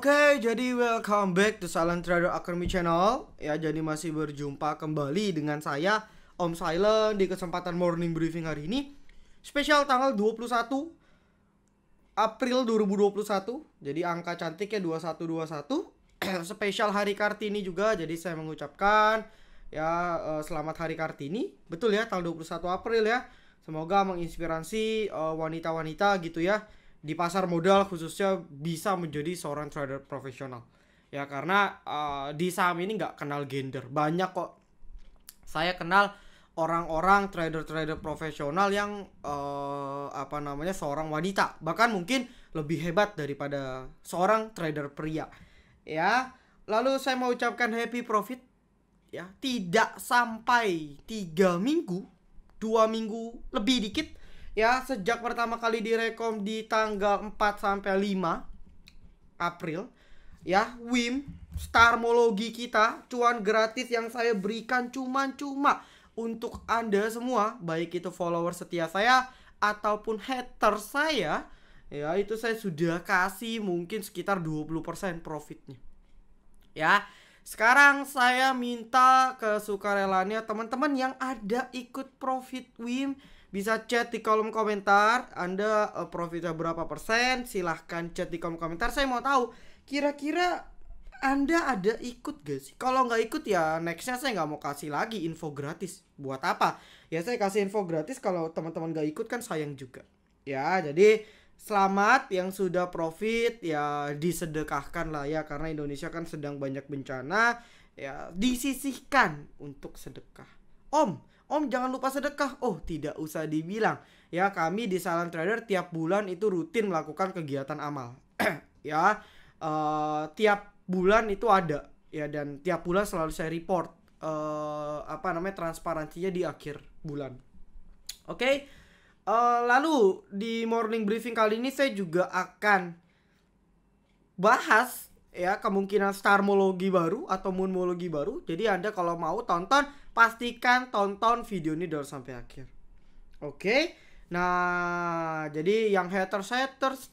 Oke, jadi welcome back to Silent Trader Academy Channel. Ya, jadi masih berjumpa kembali dengan saya, Om Silent, di kesempatan morning briefing hari ini. Spesial tanggal 21 April 2021. Jadi angka cantiknya 2121. Spesial hari Kartini juga. Jadi saya mengucapkan selamat hari Kartini. Betul ya, tanggal 21 April ya. Semoga menginspirasi wanita-wanita gitu ya di pasar modal, khususnya bisa menjadi seorang trader profesional. Ya, karena di saham ini nggak kenal gender. Banyak kok saya kenal orang-orang trader-trader profesional yang seorang wanita, bahkan mungkin lebih hebat daripada seorang trader pria. Ya, lalu saya mau ucapkan happy profit. Ya, tidak sampai 3 minggu, 2 minggu lebih dikit. Ya, sejak pertama kali direkom di tanggal 4 sampai 5 April. Ya, WIM Starmologi kita, cuan gratis yang saya berikan cuma untuk Anda semua, baik itu follower setia saya ataupun hater saya. Ya, itu saya sudah kasih mungkin sekitar 20% profitnya. Ya, sekarang saya minta kesukarelaannya teman-teman yang ada ikut profit WIM. Bisa chat di kolom komentar Anda profitnya berapa persen. Silahkan chat di kolom komentar. Saya mau tahu kira-kira Anda ada ikut gak sih? Kalau nggak ikut ya nextnya saya nggak mau kasih lagi info gratis. Buat apa? Ya saya kasih info gratis, kalau teman-teman nggak ikut kan sayang juga. Ya, jadi selamat yang sudah profit. Ya, disedekahkan lah ya, karena Indonesia kan sedang banyak bencana. Ya, disisihkan untuk sedekah. Om jangan lupa sedekah. Oh, tidak usah dibilang. Ya, kami di Silent Trader tiap bulan itu rutin melakukan kegiatan amal. Ya, tiap bulan itu ada. Ya, dan tiap bulan selalu saya report transparansinya di akhir bulan. Oke. Lalu di morning briefing kali ini saya juga akan bahas ya kemungkinan starmologi baru atau moonmologi baru. Jadi Anda kalau mau tonton, pastikan tonton video ini dari sampai akhir. Oke. Nah, jadi yang haters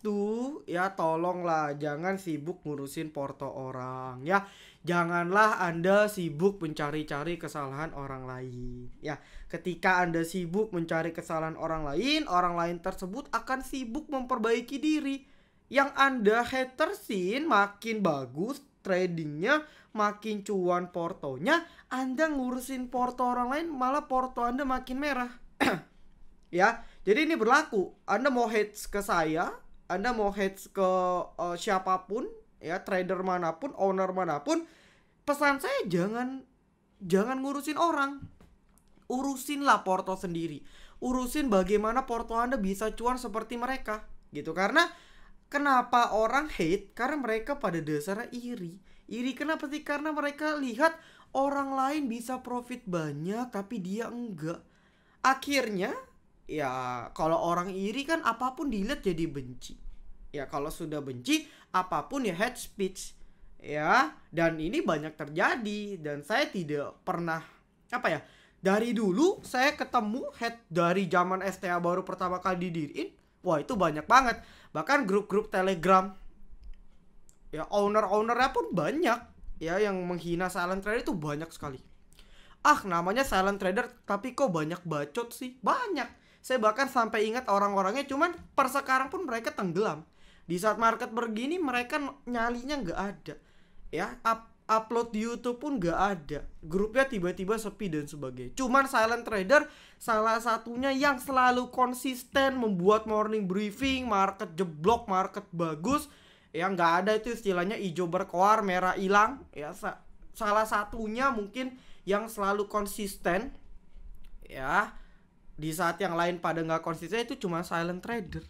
tuh ya tolonglah jangan sibuk ngurusin porto orang ya. Janganlah Anda sibuk mencari-cari kesalahan orang lain. Ya, ketika Anda sibuk mencari kesalahan orang lain tersebut akan sibuk memperbaiki diri. Yang Anda hatersin makin bagus tradingnya, makin cuan portonya, Anda ngurusin porto orang lain malah porto Anda makin merah. Ya, jadi ini berlaku. Anda mau hate ke saya, Anda mau hate ke siapapun, ya trader manapun, owner manapun, pesan saya jangan ngurusin orang. Urusinlah porto sendiri. Urusin bagaimana porto Anda bisa cuan seperti mereka, gitu. Karena kenapa orang hate? Karena mereka pada dasarnya iri. Iri kenapa sih? Karena mereka lihat orang lain bisa profit banyak tapi dia enggak. Akhirnya ya kalau orang iri kan apapun dilihat jadi benci. Ya kalau sudah benci apapun ya hate speech. Ya, dan ini banyak terjadi dan saya tidak pernah dari dulu saya ketemu hate dari zaman STA baru pertama kali didiriin. Wah, itu banyak banget. Bahkan grup-grup Telegram ya owner-ownernya pun banyak ya yang menghina Silent Trader itu banyak sekali. Namanya Silent Trader tapi kok banyak bacot sih? Banyak. Saya bahkan sampai ingat orang-orangnya, cuman per sekarang pun mereka tenggelam. Di saat market begini mereka nyalinya nggak ada. Ya, upload di YouTube pun nggak ada. Grupnya tiba-tiba sepi dan sebagainya. Cuman Silent Trader salah satunya yang selalu konsisten membuat morning briefing, market jeblok, market bagus. Ya, nggak ada itu istilahnya hijau berkoar, merah hilang. Ya, salah satunya mungkin yang selalu konsisten. Ya, di saat yang lain pada nggak konsisten itu cuma Silent Trader.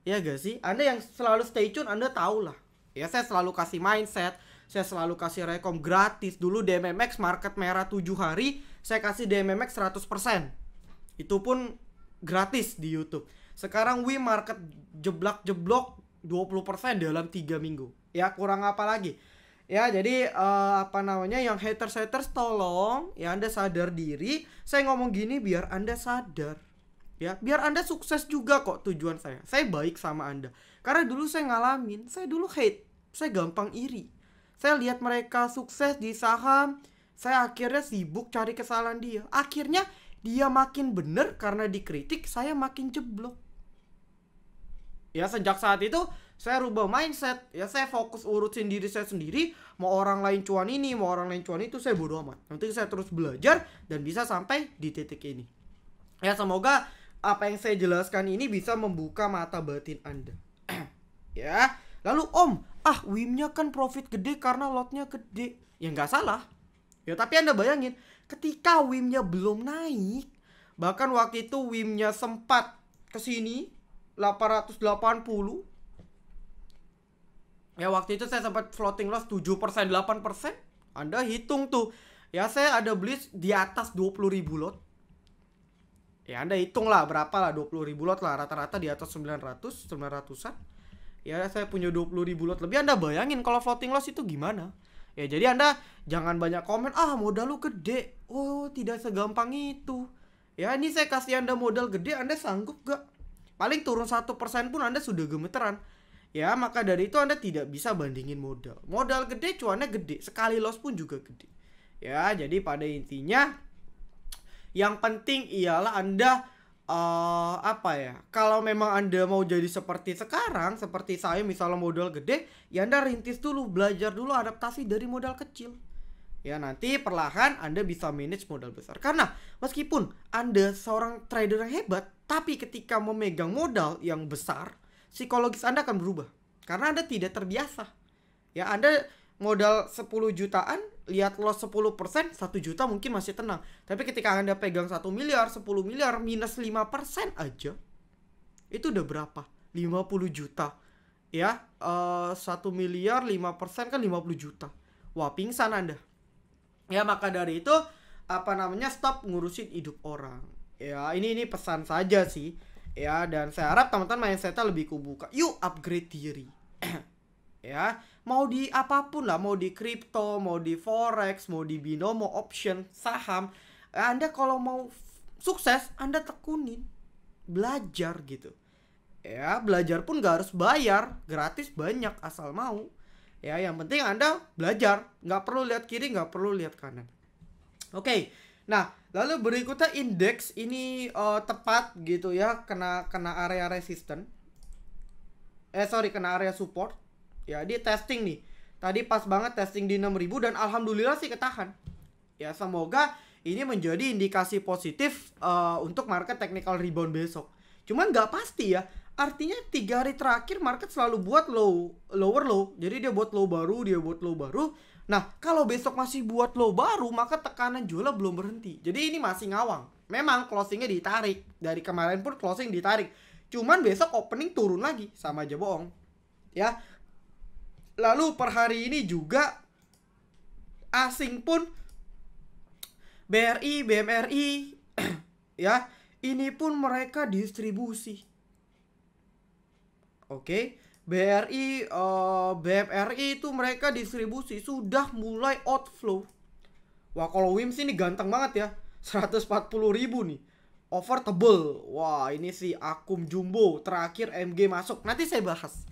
Ya gak sih? Anda yang selalu stay tune, Anda tahu lah. Ya, saya selalu kasih mindset, saya selalu kasih rekom gratis. Dulu DMMX market merah 7 hari, saya kasih DMMX 100%. Itu pun gratis di YouTube. Sekarang WIM market jeblok 20% dalam 3 minggu. Ya, kurang apa lagi? Ya, jadi yang haters tolong ya Anda sadar diri. Saya ngomong gini biar Anda sadar. Ya, biar Anda sukses juga kok tujuan saya. Saya baik sama Anda. Karena dulu saya ngalamin, saya dulu hate. saya gampang iri. Saya lihat mereka sukses di saham, saya akhirnya sibuk cari kesalahan dia. Akhirnya dia makin bener karena dikritik, saya makin jeblok. Ya sejak saat itu saya rubah mindset. Ya saya fokus urusin diri saya sendiri. Mau orang lain cuan ini, mau orang lain cuan itu, saya bodo amat. Nanti saya terus belajar dan bisa sampai di titik ini. Ya semoga apa yang saya jelaskan ini bisa membuka mata batin Anda. Ya. Lalu WIM-nya kan profit gede karena lotnya gede. Ya nggak salah. Ya tapi Anda bayangin, ketika WIM-nya belum naik, bahkan waktu itu WIM-nya sempat kesini 880. Ya waktu itu saya sempat floating loss 7%, 8%. Anda hitung tuh. Ya saya ada beli di atas 20.000 lot. Ya Anda hitung lah berapa lah, 20.000 lot lah, rata-rata di atas 900-an. Ya saya punya 20.000 lot lebih. Anda bayangin kalau floating loss itu gimana. Ya jadi Anda jangan banyak komen, modal lu gede. Oh tidak segampang itu. Ya ini saya kasih Anda modal gede, Anda sanggup gak? Paling turun 1% pun Anda sudah gemeteran. Ya maka dari itu Anda tidak bisa bandingin modal. Modal gede cuannya gede, sekali loss pun juga gede. Ya jadi pada intinya yang penting ialah Anda kalau memang Anda mau jadi seperti sekarang, seperti saya misalnya modal gede, ya Anda rintis dulu, belajar dulu adaptasi dari modal kecil. Ya nanti perlahan Anda bisa manage modal besar. Karena meskipun Anda seorang trader yang hebat, tapi ketika memegang modal yang besar, psikologis Anda akan berubah. Karena Anda tidak terbiasa. Ya Anda modal 10 jutaan, lihat loss 10%, 1 juta mungkin masih tenang. Tapi ketika Anda pegang 1 miliar, 10 miliar, minus 5% aja, itu udah berapa? 50 juta. Ya, 1 miliar, 5% kan 50 juta. Wah, pingsan Anda. Ya, maka dari itu, stop ngurusin hidup orang. Ya, ini pesan saja sih. Ya, dan saya harap teman-teman mindsetnya lebih kebuka. Yuk, upgrade diri. Ya, mau di apapun lah, mau di kripto, mau di forex, mau di binomo, option, saham. Anda kalau mau sukses, Anda tekunin, belajar gitu. Ya, belajar pun gak harus bayar, gratis banyak asal mau. Ya, yang penting Anda belajar, nggak perlu lihat kiri, nggak perlu lihat kanan. Oke. Nah, lalu berikutnya indeks ini tepat gitu ya, kena area resisten. Kena area support. Ya, dia testing nih. Tadi pas banget testing di 6.000 dan alhamdulillah sih ketahan. Ya, semoga ini menjadi indikasi positif untuk market technical rebound besok. Cuman nggak pasti ya. Artinya 3 hari terakhir market selalu buat lower low. Jadi dia buat low baru, Nah, kalau besok masih buat low baru, maka tekanan jualnya belum berhenti. Jadi ini masih ngawang. Memang closingnya ditarik. Dari kemarin pun closing ditarik. Cuman besok opening turun lagi, sama aja bohong. Ya. Lalu per hari ini juga asing pun BRI, BMRI ya, ini pun mereka distribusi. Oke. BRI, BMRI itu mereka distribusi, sudah mulai outflow. Wah, kalau WIM sih ini ganteng banget ya. 140.000 nih. Over tebel. Wah, ini si Akum Jumbo terakhir MG masuk. Nanti saya bahas.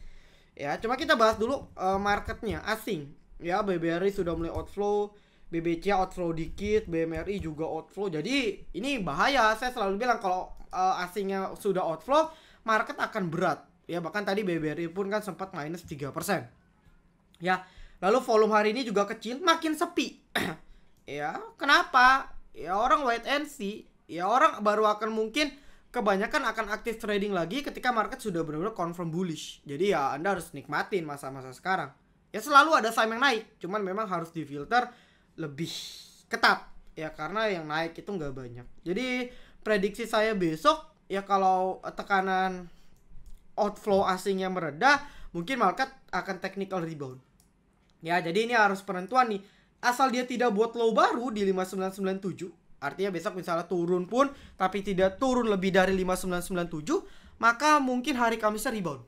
Ya, cuma kita bahas dulu marketnya asing. Ya, BBRI sudah mulai outflow, BBC outflow dikit, BMRI juga outflow. Jadi ini bahaya. Saya selalu bilang kalau asingnya sudah outflow, market akan berat. Ya, bahkan tadi BBRI pun kan sempat minus 3%. Ya, lalu volume hari ini juga kecil, makin sepi. Ya, kenapa? Ya, orang wait and see. Ya, orang baru akan mungkin kebanyakan akan aktif trading lagi ketika market sudah benar-benar confirm bullish. Jadi ya Anda harus nikmatin masa-masa sekarang. Ya selalu ada saham yang naik, cuman memang harus difilter lebih ketat. Ya karena yang naik itu nggak banyak. Jadi prediksi saya besok ya kalau tekanan outflow asingnya meredah, mungkin market akan technical rebound. Ya jadi ini harus penentuan nih. Asal dia tidak buat low baru di 5997. Artinya besok misalnya turun pun tapi tidak turun lebih dari 5997, maka mungkin hari Kamisnya rebound.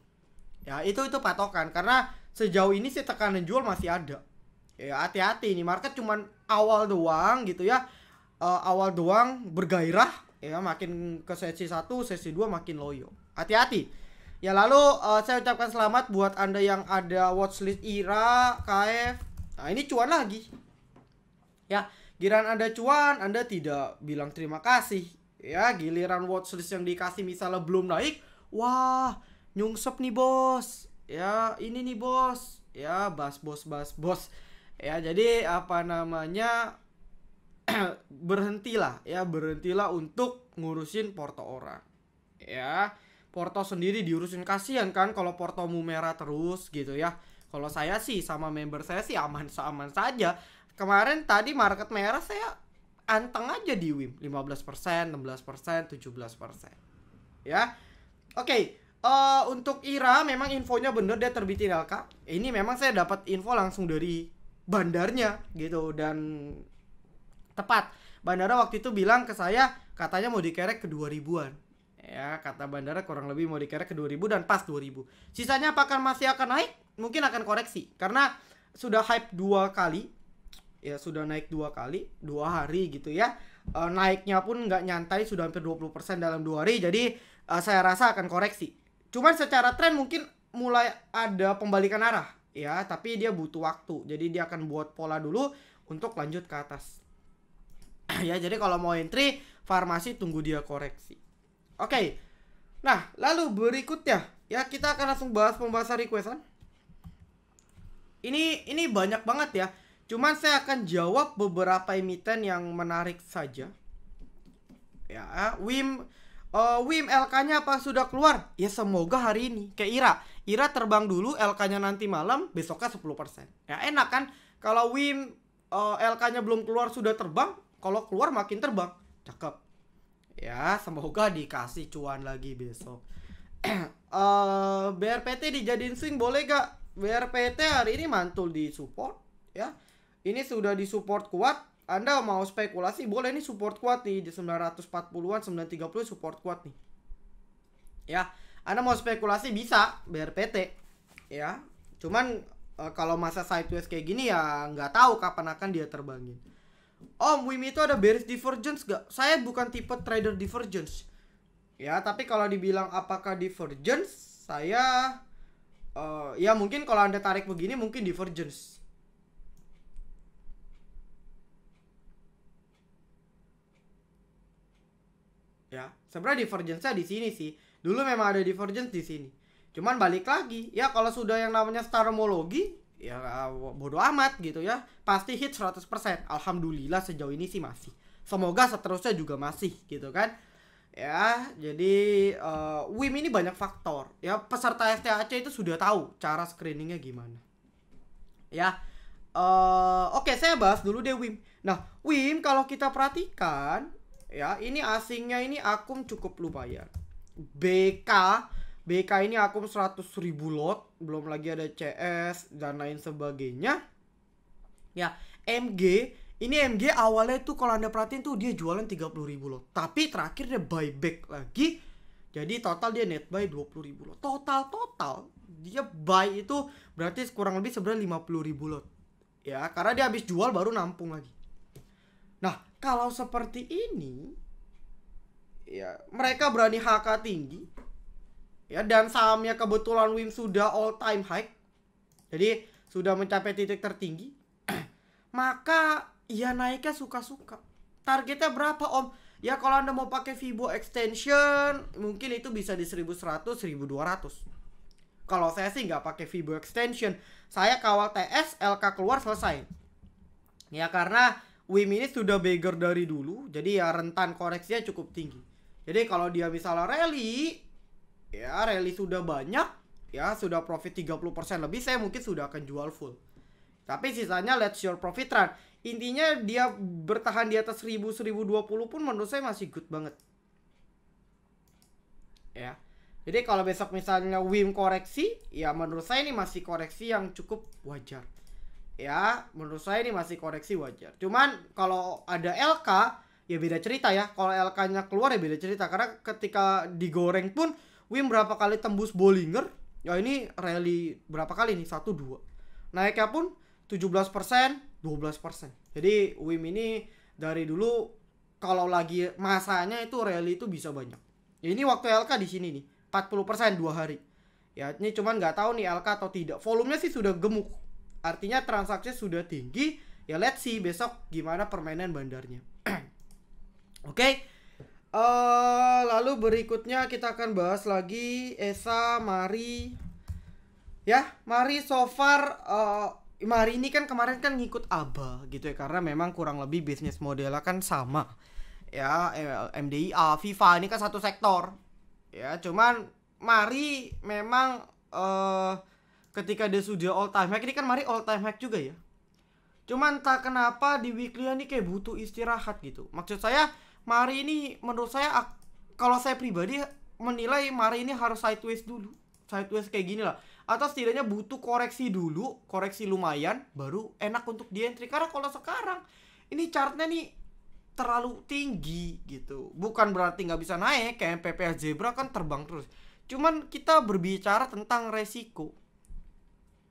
Ya, itu patokan karena sejauh ini sih tekanan jual masih ada. Ya, hati-hati nih, market cuman awal doang gitu ya. Awal doang bergairah ya, makin ke sesi 1, sesi 2 makin loyo. Hati-hati. Ya lalu saya ucapkan selamat buat Anda yang ada watchlist IRA, KF. Nah ini cuan lagi. Ya, giliran Anda cuan, Anda tidak bilang terima kasih. Ya, giliran watchlist yang dikasih misalnya belum naik, wah, nyungsep nih bos. Ya, ini nih bos. Ya, bos. Ya, jadi apa namanya? berhentilah untuk ngurusin porto orang. Ya, porto sendiri diurusin, kasihan kan kalau portomu merah terus gitu ya. Kalau saya sih sama member saya sih aman saja. Kemarin tadi market merah saya anteng aja di WIM 15%, 16%, 17%. Ya. Oke, untuk IRA memang infonya bener dia terbitin LK. Ini memang saya dapat info langsung dari bandarnya gitu dan tepat. Bandara waktu itu bilang ke saya katanya mau dikerek ke 2000-an. Ya, kata bandara kurang lebih mau dikerek ke 2000 dan pas 2000. Sisanya apakah masih akan naik? Mungkin akan koreksi karena sudah hype 2 kali. Ya, sudah naik 2 kali, 2 hari gitu ya. Naiknya pun nggak nyantai, sudah hampir 20% dalam 2 hari. Jadi saya rasa akan koreksi. Cuman secara tren mungkin mulai ada pembalikan arah ya, tapi dia butuh waktu. Jadi dia akan buat pola dulu untuk lanjut ke atas. Ya, jadi kalau mau entry farmasi tunggu dia koreksi. Oke. Nah, lalu berikutnya ya kita akan langsung bahas pembahasan requestan. Ini banyak banget ya. Cuman saya akan jawab beberapa emiten yang menarik saja. Ya, WIM LK-nya apa sudah keluar? Ya semoga hari ini. Kayak Ira terbang dulu, LK-nya nanti malam, besoknya 10%. Ya enak kan? Kalau WIM LK-nya belum keluar sudah terbang, kalau keluar makin terbang. Cakep. Ya, semoga dikasih cuan lagi besok. BRPT dijadiin swing boleh gak? BRPT hari ini mantul di support ya. Ini sudah di support kuat. Anda mau spekulasi boleh, ini support kuat nih di 940-an, 930 support kuat nih. Ya, Anda mau spekulasi bisa BRPT ya. Cuman kalau masa sideways kayak gini ya nggak tahu kapan akan dia terbangin. Om, WIM itu ada bearish divergence gak? Saya bukan tipe trader divergence. Ya, tapi kalau dibilang apakah divergence, saya ya mungkin kalau Anda tarik begini mungkin divergence. Ya, sebenarnya divergence-nya di sini sih. Dulu memang ada divergence di sini. Cuman balik lagi, ya kalau sudah yang namanya starmologi, ya bodo amat gitu ya. Pasti hit 100%. Alhamdulillah sejauh ini sih masih. Semoga seterusnya juga masih gitu kan. Ya, jadi WIM ini banyak faktor. Ya, peserta STHC itu sudah tahu cara screeningnya gimana. Ya, oke, saya bahas dulu deh WIM. Nah, WIM kalau kita perhatikan, ya ini asingnya ini akun cukup lumayan. BK ini akun 100.000 lot, belum lagi ada CS dan lain sebagainya. Ya, MG awalnya tuh kalau Anda perhatiin tuh dia jualan 30.000 lot. Tapi terakhir dia buyback lagi. Jadi total dia net buy 20.000 lot. Total dia buy itu berarti kurang lebih sebenarnya 50.000 lot. Ya, karena dia habis jual baru nampung lagi. Nah, kalau seperti ini ya mereka berani HK tinggi. Ya, dan sahamnya kebetulan WIM sudah all time high. Jadi sudah mencapai titik tertinggi. Maka ya naiknya suka-suka. Targetnya berapa om? Ya kalau Anda mau pakai Fibo extension mungkin itu bisa di 1100, 1200. Kalau saya sih nggak pakai Fibo extension. Saya kawal TS, LK keluar selesai. Ya karena WIM ini sudah beggar dari dulu. Jadi ya rentan koreksinya cukup tinggi. Jadi kalau dia misalnya rally, ya rally sudah banyak, ya sudah profit 30% lebih, saya mungkin sudah akan jual full. Tapi sisanya let's your profit run. Intinya dia bertahan di atas 1000, 1020 pun menurut saya masih good banget. Ya. Jadi kalau besok misalnya WIM koreksi, ya menurut saya ini masih koreksi yang cukup wajar. Ya, menurut saya ini masih koreksi wajar. Cuman kalau ada LK, ya beda cerita ya. Kalau LK-nya keluar ya beda cerita. Karena ketika digoreng pun WIM berapa kali tembus Bollinger, ya ini rally berapa kali nih? 1, 2. Naiknya pun 17%, 12%. Jadi WIM ini dari dulu kalau lagi masanya itu rally itu bisa banyak. Ya, ini waktu LK di sini nih, 40% 2 hari. Ya ini cuman nggak tahu nih LK atau tidak. Volumenya sih sudah gemuk, artinya transaksi sudah tinggi. Ya let's see besok gimana permainan bandarnya. Oke. Lalu berikutnya kita akan bahas lagi ESA, Mari. Ya, Mari so far Mari ini kan kemarin kan ngikut ABA gitu ya, karena memang kurang lebih bisnis modelnya kan sama. Ya, MDIA, FIFA ini kan satu sektor. Ya, cuman Mari memang ketika dia sudah all time high, ini kan Mari all time high juga ya. Cuman tak kenapa di weekly ini kayak butuh istirahat gitu. Maksud saya Mari ini menurut saya, kalau saya pribadi menilai Mari ini harus sideways dulu. Sideways kayak gini lah. Atau setidaknya butuh koreksi dulu, koreksi lumayan, baru enak untuk di entry. Karena kalau sekarang ini chartnya nih terlalu tinggi gitu. Bukan berarti nggak bisa naik, kayak PPH Zebra kan terbang terus. Cuman kita berbicara tentang resiko.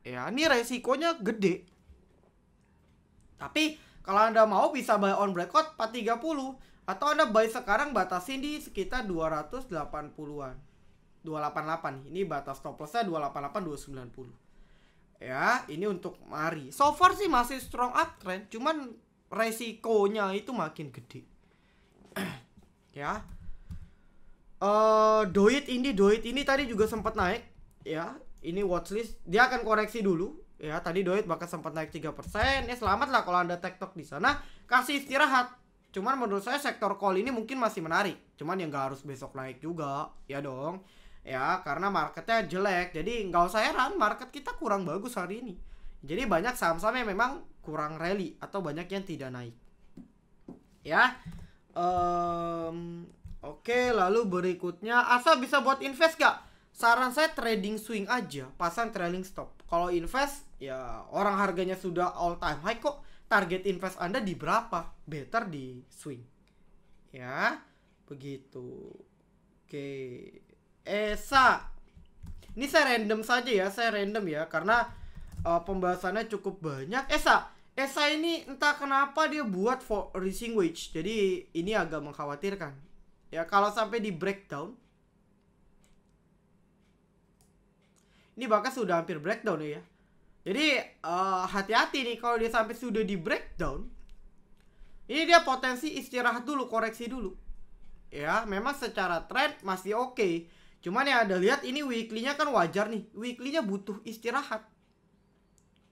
Ya, ini resikonya gede. Tapi kalau Anda mau bisa buy on breakout 430, atau Anda buy sekarang batasin di sekitar 280-an. 288 nih. Ini batas stop lossnya 288 290. Ya, ini untuk Mari. So far sih masih strong uptrend, cuman resikonya itu makin gede. Ya. Doit ini tadi juga sempat naik, ya. Ini watchlist, dia akan koreksi dulu. Ya, tadi Doit bakal sempat naik 3%. Ya selamat lah kalau Anda tektok di sana, kasih istirahat. Cuman menurut saya sektor call ini mungkin masih menarik. Cuman ya nggak harus besok naik juga, ya dong. Ya, karena marketnya jelek. Jadi nggak usah heran market kita kurang bagus hari ini. Jadi banyak saham-saham yang memang kurang rally atau banyak yang tidak naik. Ya. Oke, lalu berikutnya, Asa bisa buat invest gak? Saran saya trading swing aja, pasang trailing stop. Kalau invest, ya orang harganya sudah all time high kok. Target invest Anda di berapa? Better di swing. Ya, begitu. Oke. ESA. Ini saya random saja ya, karena pembahasannya cukup banyak. ESA ini entah kenapa dia buat for rising wedge. Jadi ini agak mengkhawatirkan. Ya, kalau sampai di breakdown, ini bahkan sudah hampir breakdown ya. Jadi hati-hati nih kalau dia sampai sudah di breakdown. Ini dia potensi istirahat dulu, koreksi dulu. Ya, memang secara trend masih oke. Cuman yang Anda lihat ini weekly-nya kan wajar nih. Weekly-nya butuh istirahat.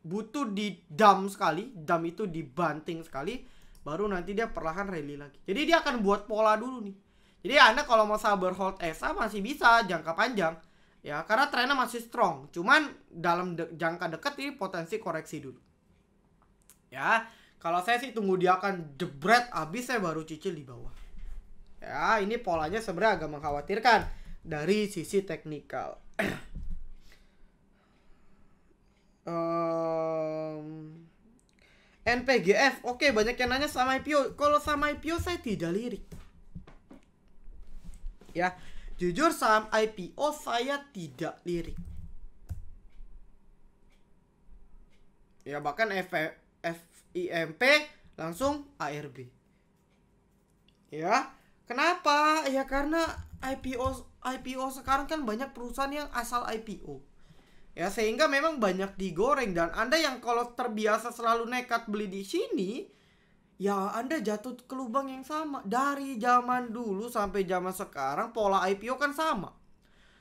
Butuh di dump sekali. Dump itu dibanting sekali. Baru nanti dia perlahan rally lagi. Jadi dia akan buat pola dulu nih. Jadi Anda kalau mau sabar hold ESA masih bisa jangka panjang. Ya, karena trennya masih strong. Cuman dalam jangka dekat ini potensi koreksi dulu. Ya, kalau saya sih tunggu dia akan jebret habis, saya baru cicil di bawah. Ya, ini polanya sebenarnya agak mengkhawatirkan dari sisi teknikal. NPGF, oke, banyak yang nanya sama IPO. Kalau sama IPO saya tidak lirik. Ya, jujur saham IPO saya tidak lirik. Ya, bahkan FIMP langsung ARB. Ya, kenapa? Ya karena IPO sekarang kan banyak perusahaan yang asal IPO. Ya, sehingga memang banyak digoreng. Dan Anda yang kalau terbiasa selalu nekat beli di sini, ya Anda jatuh ke lubang yang sama. Dari zaman dulu sampai zaman sekarang pola IPO kan sama.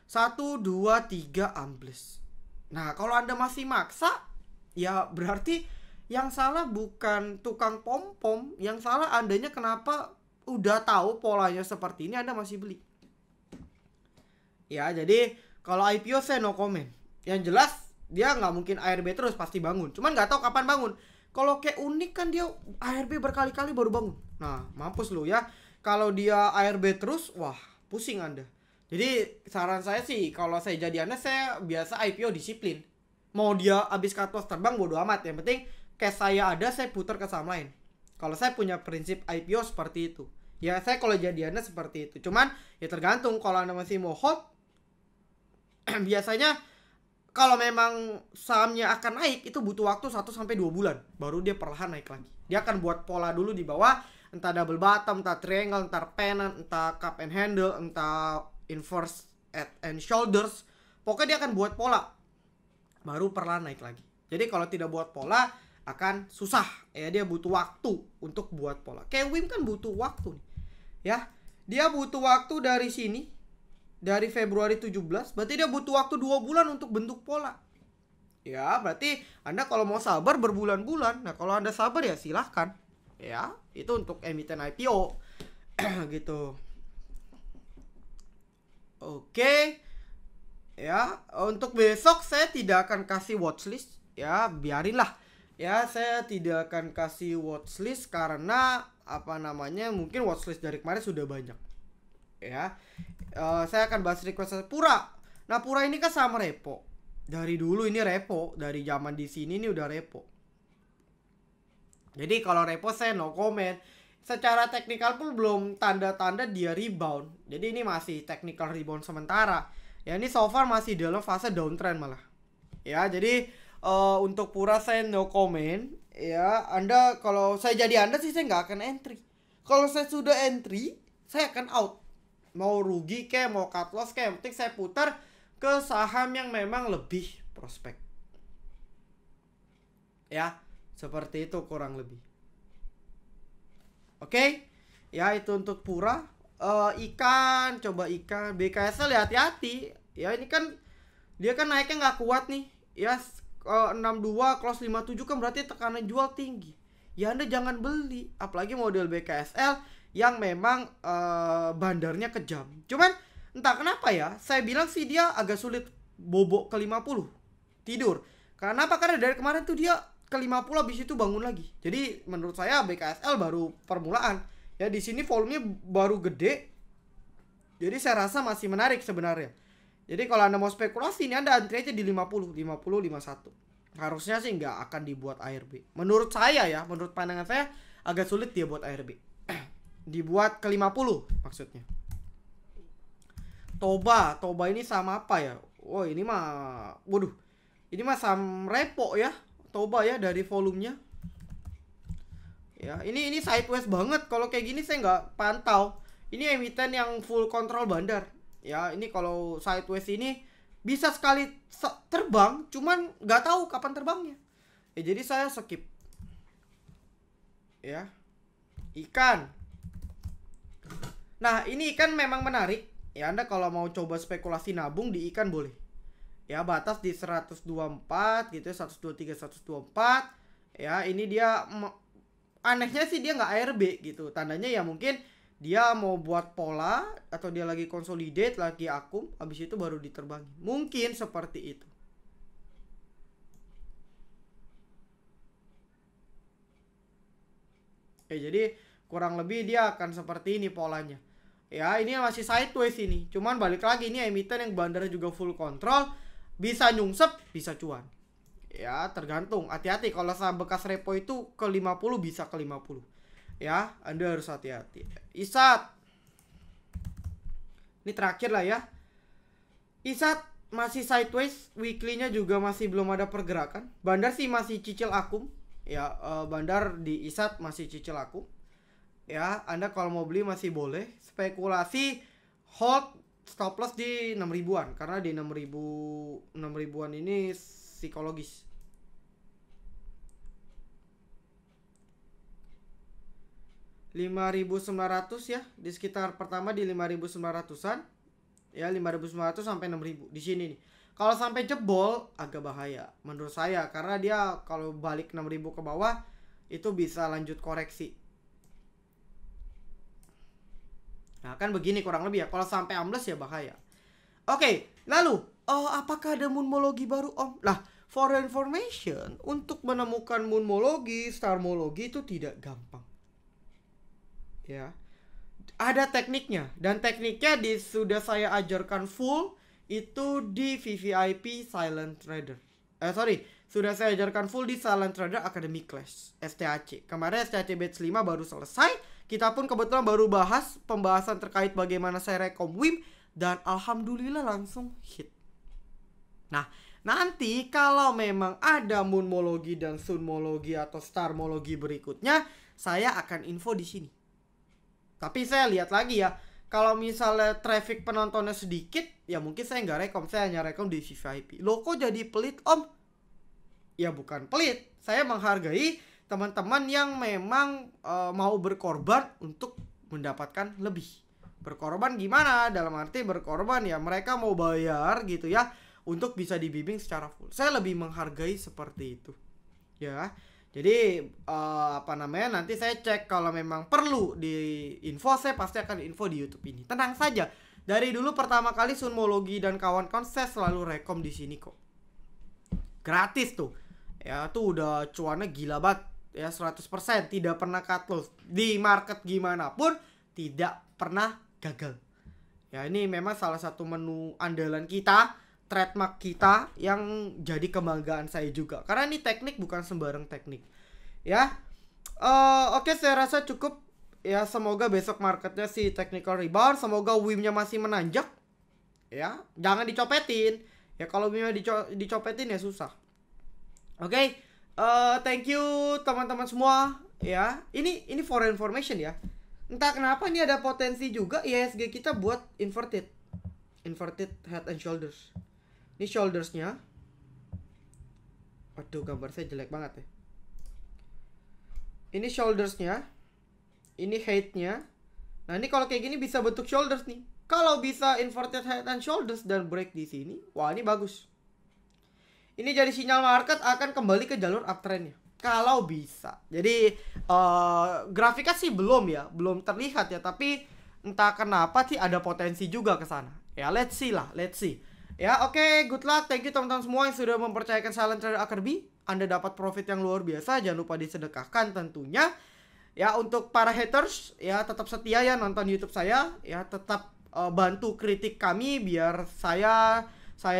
1, 2, 3 ambles. Nah, kalau Anda masih maksa, ya berarti yang salah bukan tukang pom-pom. Yang salah Andanya kenapa udah tahu polanya seperti ini Anda masih beli. Ya, jadi kalau IPO saya no comment. Yang jelas dia nggak mungkin ARB terus, pasti bangun. Cuman nggak tahu kapan bangun. Kalau kayak Unik kan dia ARB berkali-kali baru bangun. Nah, mampus lu ya. Kalau dia ARB terus, wah pusing Anda. Jadi saran saya sih, kalau saya jadi Anda, saya biasa IPO disiplin. Mau dia habis cut loss terbang bodo amat. Yang penting cash saya ada, saya putar ke saham lain. Kalau saya punya prinsip IPO seperti itu. Ya saya kalau jadi Anda seperti itu. Cuman ya tergantung, kalau Anda masih mau hold, biasanya kalau memang sahamnya akan naik, itu butuh waktu 1-2 bulan. Baru dia perlahan naik lagi. Dia akan buat pola dulu di bawah. Entah double bottom, entah triangle, entah pennant, entah cup and handle, entah inverse head and shoulders. pokoknya dia akan buat pola baru perlahan naik lagi. Jadi kalau tidak buat pola akan susah ya, dia butuh waktu untuk buat pola. Kayak Wim kan butuh waktu nih. Ya, dia butuh waktu dari sini, dari Februari 17, berarti dia butuh waktu 2 bulan untuk bentuk pola. Ya, berarti Anda kalau mau sabar berbulan-bulan. Nah, kalau Anda sabar ya silahkan. Ya, itu untuk emiten IPO gitu. Oke. Ya, untuk besok saya tidak akan kasih watchlist. Ya, biarinlah. Ya, saya tidak akan kasih watchlist karena apa namanya, mungkin watchlist dari kemarin sudah banyak. Ya, saya akan bahas request Pura. Nah, Pura ini kan sama repo. Dari dulu ini repo, dari zaman di sini ini udah repo. Jadi kalau repo saya no comment. Secara teknikal pun belum tanda-tanda dia rebound. Jadi ini masih technical rebound sementara. Ya, ini so far masih dalam fase downtrend malah. Ya, jadi untuk Pura saya no comment. Ya, Anda kalau saya jadi Anda sih saya nggak akan entry. Kalau saya sudah entry, saya akan out. Mau rugi kayak mau cut loss kayak, yang penting saya putar ke saham yang memang lebih prospek. Ya, seperti itu kurang lebih. Oke. Ya, itu untuk Pura. Ikan, coba ikan BKSL hati-hati. Ya, ini kan dia kan naiknya nggak kuat nih. Ya, 62 close 57 kan berarti tekanan jual tinggi. Ya, Anda jangan beli, apalagi model BKSL yang memang bandarnya kejam. Cuman entah kenapa ya, saya bilang sih dia agak sulit bobok ke 50. Tidur. Karena apa? Karena dari kemarin tuh dia ke 50 habis itu bangun lagi. Jadi menurut saya BKSL baru permulaan. Ya, di sini volumenya baru gede. Jadi saya rasa masih menarik sebenarnya. Jadi kalau Anda mau spekulasi ini Anda antri aja di 50, 51. Harusnya sih nggak akan dibuat ARB. Menurut saya ya, menurut pandangan saya agak sulit dia buat ARB. Dibuat ke 50 maksudnya. Toba ini sama apa ya? Oh, ini mah waduh. Ini mah sama repo ya. Toba ya dari volumenya. Ya, ini sideways banget. Kalau kayak gini saya nggak pantau. Ini emiten yang full kontrol bandar. Ya, ini kalau sideways ini bisa sekali terbang, cuman nggak tahu kapan terbangnya. Ya, jadi saya skip. Ya, ikan. Nah, ini ikan memang menarik. Ya, Anda kalau mau coba spekulasi nabung di ikan boleh. Ya, batas di 124 gitu, 123, 124. Ya, ini dia anehnya sih dia nggak ARB gitu. Tandanya ya mungkin dia mau buat pola atau dia lagi consolidate, lagi akum, habis itu baru diterbangi. Mungkin seperti itu. Jadi kurang lebih dia akan seperti ini polanya. Ya, ini masih sideways ini. Cuman balik lagi ini emiten yang bandarnya juga full kontrol, bisa nyungsep, bisa cuan. Ya, tergantung. Hati-hati kalau saham bekas repo itu ke 50 bisa ke 50. Ya, Anda harus hati-hati. ISAT. Ini terakhir lah ya. ISAT masih sideways, weekly-nya juga masih belum ada pergerakan. Bandar sih masih cicil akum. Ya, bandar di ISAT masih cicil akum. Ya, Anda kalau mau beli masih boleh. Spekulasi hold stop loss di 6.000-an karena di 6.000-an ini psikologis. $5.900 ya, di sekitar pertama di 5.900-an. Ya, 5.900 sampai 6.000 di sini nih. Kalau sampai jebol agak bahaya menurut saya karena dia kalau balik 6.000 ke bawah itu bisa lanjut koreksi. Nah, kan begini kurang lebih ya. Kalau sampai ambles ya bahaya. Oke, lalu apakah ada moonmologi baru Om? Lah, for information, untuk menemukan moonmologi, starmologi itu tidak gampang. Ya. Ada tekniknya dan tekniknya sudah saya ajarkan full itu di VVIP Silent Trader. Sudah saya ajarkan full di Silent Trader Academy Class STAC. Kemarin STAC batch 5 baru selesai. Kita pun kebetulan baru bahas pembahasan terkait bagaimana saya rekom WIM dan alhamdulillah langsung hit. Nah, nanti kalau memang ada moonmologi dan sunmologi atau starmologi berikutnya, saya akan info di sini. Tapi saya lihat lagi ya, kalau misalnya traffic penontonnya sedikit, ya mungkin saya nggak rekom, saya hanya rekom di VVIP. Loh kok jadi pelit om? Ya bukan pelit, saya menghargai teman-teman yang memang mau berkorban untuk mendapatkan lebih. Berkorban gimana? Dalam arti berkorban ya mereka mau bayar gitu ya untuk bisa dibimbing secara full. Saya lebih menghargai seperti itu. Ya. Jadi nanti saya cek kalau memang perlu di info, saya pasti akan info di YouTube ini. Tenang saja. Dari dulu pertama kali Sunmologi dan kawan-kawan saya selalu rekom di sini kok. Gratis tuh. Ya tuh udah cuannya gila banget. Ya 100% tidak pernah cut loss. Di market gimana pun tidak pernah gagal. Ya ini memang salah satu menu andalan kita, trademark kita yang jadi kebanggaan saya juga. Karena ini teknik bukan sembarang teknik. Ya. Oke, saya rasa cukup. Ya semoga besok marketnya si technical rebound, semoga WIM-nya masih menanjak. Ya, jangan dicopetin. Ya kalau WIM-nya dicopetin ya susah. Oke. Thank you teman-teman semua. Ya, ini for information ya. Entah kenapa ini ada potensi juga IHSG kita buat inverted head and shoulders. Ini shouldersnya. Waduh, gambar saya jelek banget ya. Ini shouldersnya. Ini headnya. Nah ini kalau kayak gini bisa bentuk shoulders nih. Kalau bisa inverted head and shoulders dan break di sini, wah ini bagus. Ini jadi sinyal market akan kembali ke jalur uptrendnya. Kalau bisa. Jadi grafiknya sih belum terlihat ya, tapi entah kenapa sih ada potensi juga ke sana. Ya let's see lah, let's see. Ya oke, good luck. Thank you teman-teman semua yang sudah mempercayakan Silent Trader Akerby. Anda dapat profit yang luar biasa, jangan lupa disedekahkan tentunya. Ya untuk para haters ya tetap setia ya nonton YouTube saya, ya tetap bantu kritik kami biar saya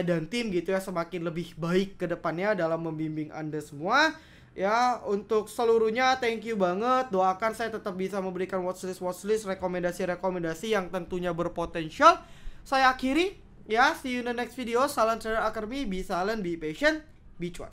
dan tim gitu ya semakin lebih baik ke depannya dalam membimbing Anda semua. Ya, untuk seluruhnya thank you banget. Doakan saya tetap bisa memberikan watchlist, rekomendasi-rekomendasi yang tentunya berpotensial. Saya akhiri, ya, see you in the next video. Silent Trader Akerby, be silent, be patient, be cuan.